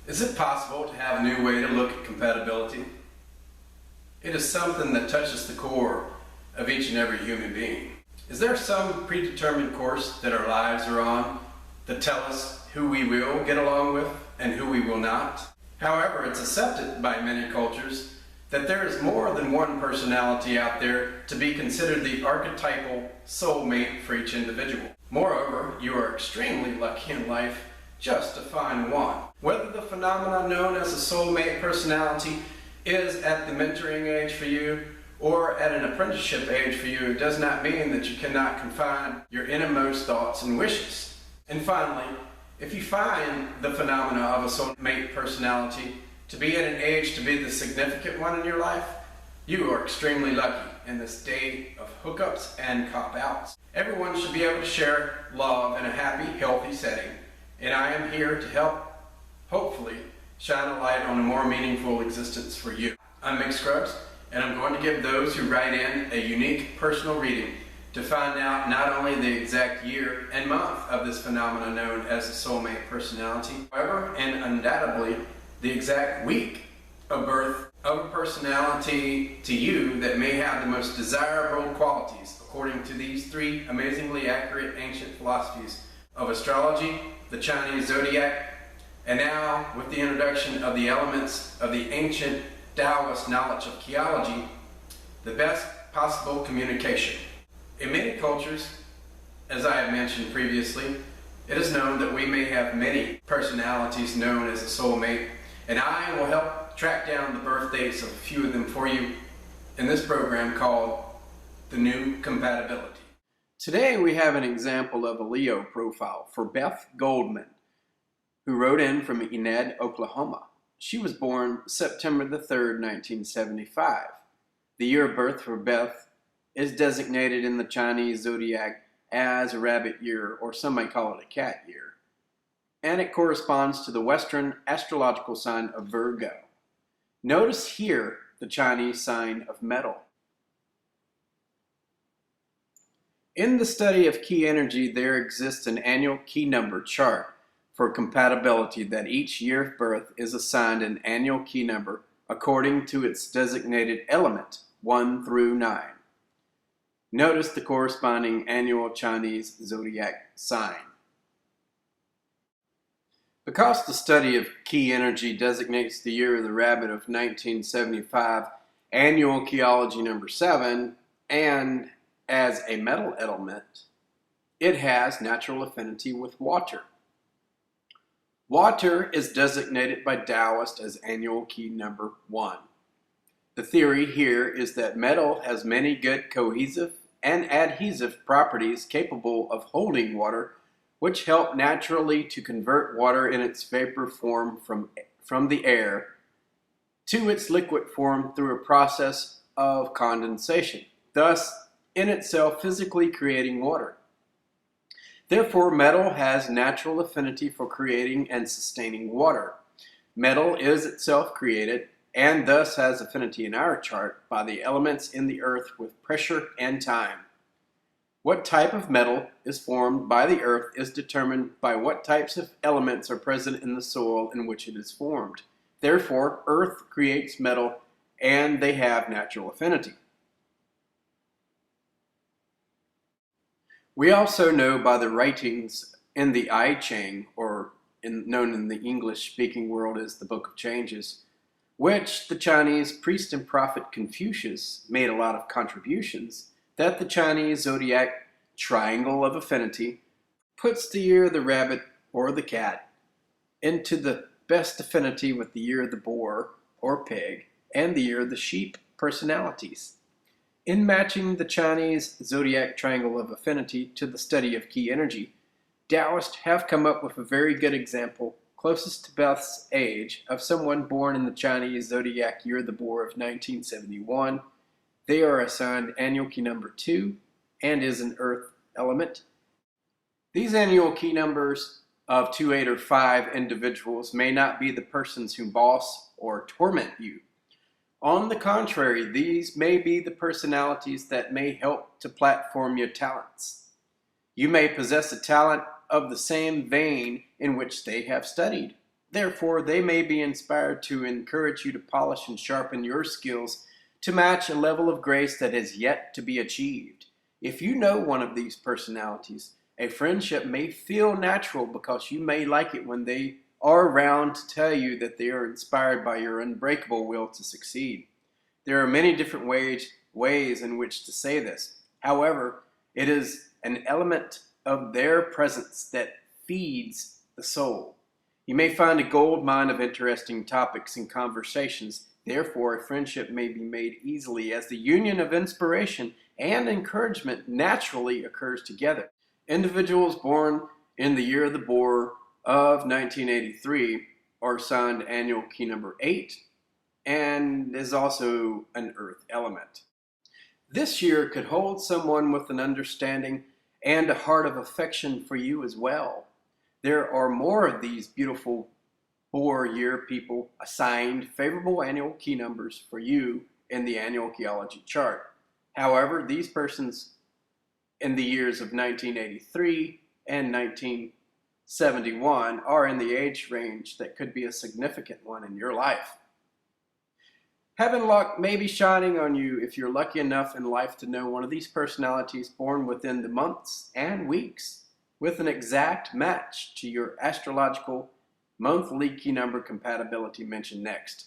Is it possible to have a new way to look at compatibility? It is something that touches the core of each and every human being. Is there some predetermined course that our lives are on that tell us who we will get along with and who we will not? However, it's accepted by many cultures that there is more than one personality out there to be considered the archetypal soulmate for each individual. Moreover, you are extremely lucky in life just to find one. Whether the phenomenon known as a soulmate personality is at the mentoring age for you or at an apprenticeship age for you, it does not mean that you cannot confine your innermost thoughts and wishes. And finally, if you find the phenomena of a soulmate personality to be at an age to be the significant one in your life, you are extremely lucky in this day of hookups and cop-outs. Everyone should be able to share love in a happy, healthy setting, and I am here to help, hopefully, shine a light on a more meaningful existence for you. I'm Mick Scruggs, and I'm going to give those who write in a unique personal reading to find out not only the exact year and month of this phenomenon known as a soulmate personality, however, and undoubtedly, the exact week of birth of a personality to you that may have the most desirable qualities according to these three amazingly accurate ancient philosophies of astrology, the Chinese zodiac, and now with the introduction of the elements of the ancient Taoist knowledge of Ki-ology, the best possible communication. In many cultures, as I have mentioned previously, it is known that we may have many personalities known as a soulmate, and I will help track down the birth dates of a few of them for you in this program called The New Compatibility. Today we have an example of a Leo profile for Beth Goldman, who wrote in from Enid, Oklahoma. She was born September the 3rd, 1975. The year of birth for Beth is designated in the Chinese zodiac as a rabbit year, or some may call it a cat year, and it corresponds to the Western astrological sign of Virgo. Notice here the Chinese sign of metal. In the study of Ki energy, there exists an annual Ki number chart for compatibility that each year of birth is assigned an annual Ki number according to its designated element, 1 through 9. Notice the corresponding annual Chinese zodiac sign. Because the study of Ki energy designates the year of the rabbit of 1975 annual Ki-ology number 7, and as a metal element, it has natural affinity with water. Water is designated by Taoists as annual Ki number 1. The theory here is that metal has many good cohesive and adhesive properties capable of holding water, which help naturally to convert water in its vapor form from the air to its liquid form through a process of condensation, thus in itself physically creating water. Therefore, metal has natural affinity for creating and sustaining water. Metal is itself created and thus has affinity in our chart by the elements in the earth with pressure and time. What type of metal is formed by the earth is determined by what types of elements are present in the soil in which it is formed. Therefore, earth creates metal and they have natural affinity. We also know by the writings in the I Ching, or known in the English-speaking world as the Book of Changes, which the Chinese priest and prophet Confucius made a lot of contributions, that the Chinese zodiac triangle of affinity puts the year of the rabbit or the cat into the best affinity with the year of the boar or pig and the year of the sheep personalities. In matching the Chinese zodiac triangle of affinity to the study of Ki energy, Taoists have come up with a very good example closest to Beth's age of someone born in the Chinese zodiac year of the boar of 1971. They are assigned annual Ki number 2 and is an earth element. These annual Ki numbers of 2, 8, or 5 individuals may not be the persons who boss or torment you. On the contrary, these may be the personalities that may help to platform your talents. You may possess a talent of the same vein in which they have studied. Therefore, they may be inspired to encourage you to polish and sharpen your skills to match a level of grace that is yet to be achieved. If you know one of these personalities, a friendship may feel natural because you may like it when they are around to tell you that they are inspired by your unbreakable will to succeed. There are many different ways in which to say this. However, it is an element of their presence that feeds the soul. You may find a gold mine of interesting topics and conversations. Therefore, a friendship may be made easily as the union of inspiration and encouragement naturally occurs together. Individuals born in the year of the boar of 1983 are assigned annual key number 8 and is also an earth element. This year could hold someone with an understanding and a heart of affection for you as well. There are more of these beautiful boar year people assigned favorable annual key numbers for you in the annual Ki-ology chart. However, these persons in the years of 1983 and 1971 are in the age range that could be a significant one in your life. Heaven luck may be shining on you if you're lucky enough in life to know one of these personalities born within the months and weeks with an exact match to your astrological monthly key number compatibility mentioned next.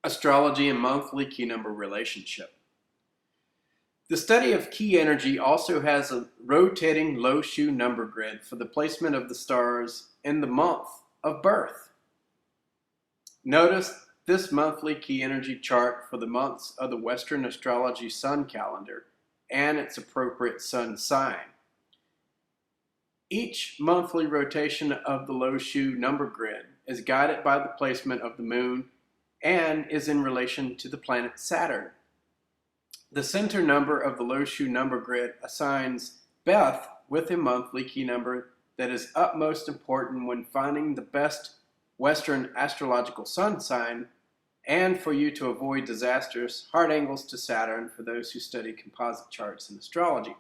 Astrology and monthly key number relationship. The study of key energy also has a rotating low shoe number grid for the placement of the stars in the month of birth. Notice this monthly key energy chart for the months of the Western astrology sun calendar and its appropriate sun sign. Each monthly rotation of the low shoe number grid is guided by the placement of the moon and is in relation to the planet Saturn. The center number of the low shoe number grid assigns Beth with a monthly key number that is utmost important when finding the best Western astrological sun sign and for you to avoid disastrous hard angles to Saturn for those who study composite charts in astrology.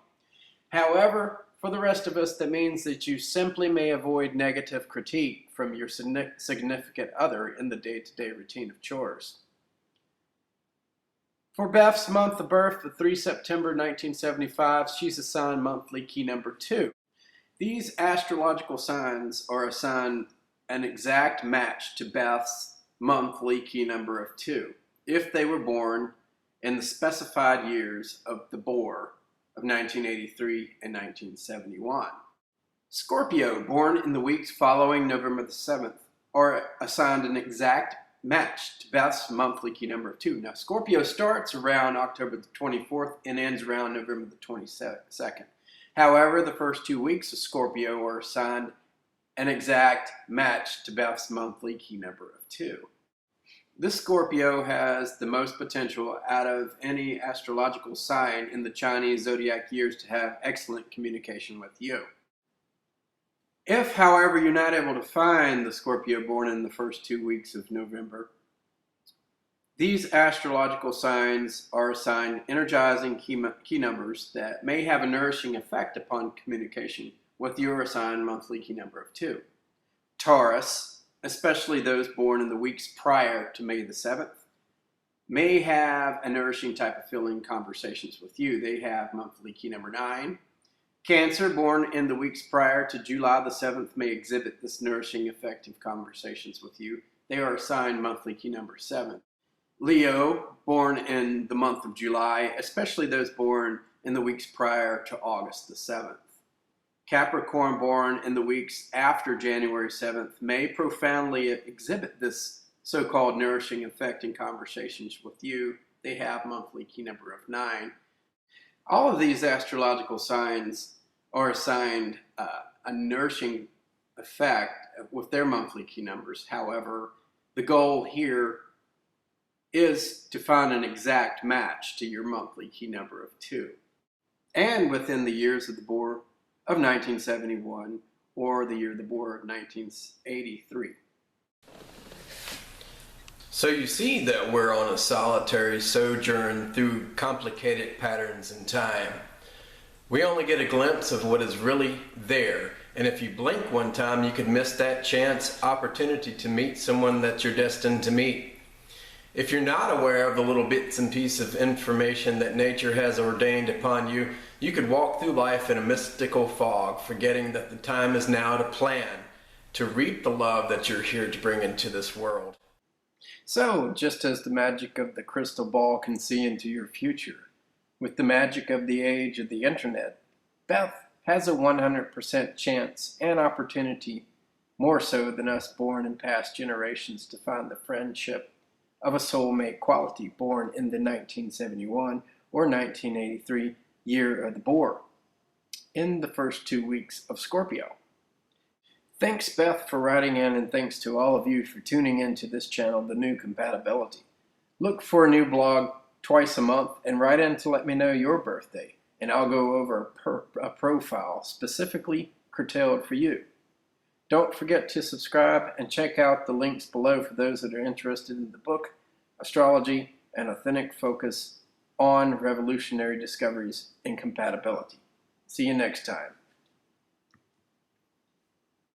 However, for the rest of us, that means that you simply may avoid negative critique from your significant other in the day-to-day routine of chores. For Beth's month of birth, the 3 September 1975, she's assigned monthly key number 2. These astrological signs are assigned an exact match to Beth's monthly key number of 2 if they were born in the specified years of the boar of 1983 and 1971. Scorpio, born in the weeks following November the 7th, are assigned an exact match to Beth's monthly key number of 2. Now, Scorpio starts around October the 24th and ends around November the 22nd. However, the first 2 weeks of Scorpio are assigned an exact match to Beth's monthly key number of 2. This Scorpio has the most potential out of any astrological sign in the Chinese zodiac years to have excellent communication with you. If, however, you're not able to find the Scorpio born in the first 2 weeks of November, these astrological signs are assigned energizing key numbers that may have a nourishing effect upon communication with your assigned monthly key number of 2. Taurus, especially those born in the weeks prior to May the 7th, may have a nourishing type of feeling conversations with you. They have monthly key number 9. Cancer, born in the weeks prior to July the 7th, may exhibit this nourishing, effective conversations with you. They are assigned monthly key number 7. Leo, born in the month of July, especially those born in the weeks prior to August the 7th. Capricorn, born in the weeks after January 7th, may profoundly exhibit this so-called nourishing effect in conversations with you. They have monthly key number of 9. All of these astrological signs are assigned a nourishing effect with their monthly key numbers. However, the goal here is to find an exact match to your monthly key number of 2. And within the years of the boar of 1971 or the year of the boar of 1983. So you see that we're on a solitary sojourn through complicated patterns in time. We only get a glimpse of what is really there And if you blink one time, you could miss that chance opportunity to meet someone that you're destined to meet. If you're not aware of the little bits and pieces of information that nature has ordained upon you, you could walk through life in a mystical fog, forgetting that the time is now to plan, to reap the love that you're here to bring into this world. So, just as the magic of the crystal ball can see into your future, with the magic of the age of the internet, Beth has a 100% chance and opportunity, more so than us born in past generations, to find the friendship of a soulmate quality born in the 1971 or 1983 year of the boar, in the first 2 weeks of Scorpio. Thanks, Beth, for writing in, and thanks to all of you for tuning into this channel, The New Compatibility. Look for a new blog twice a month and write in to let me know your birthday, and I'll go over a profile specifically curtailed for you. Don't forget to subscribe and check out the links below for those that are interested in the book, Astrology, An Authentic Focus on Revolutionary Discoveries in Compatibility. See you next time.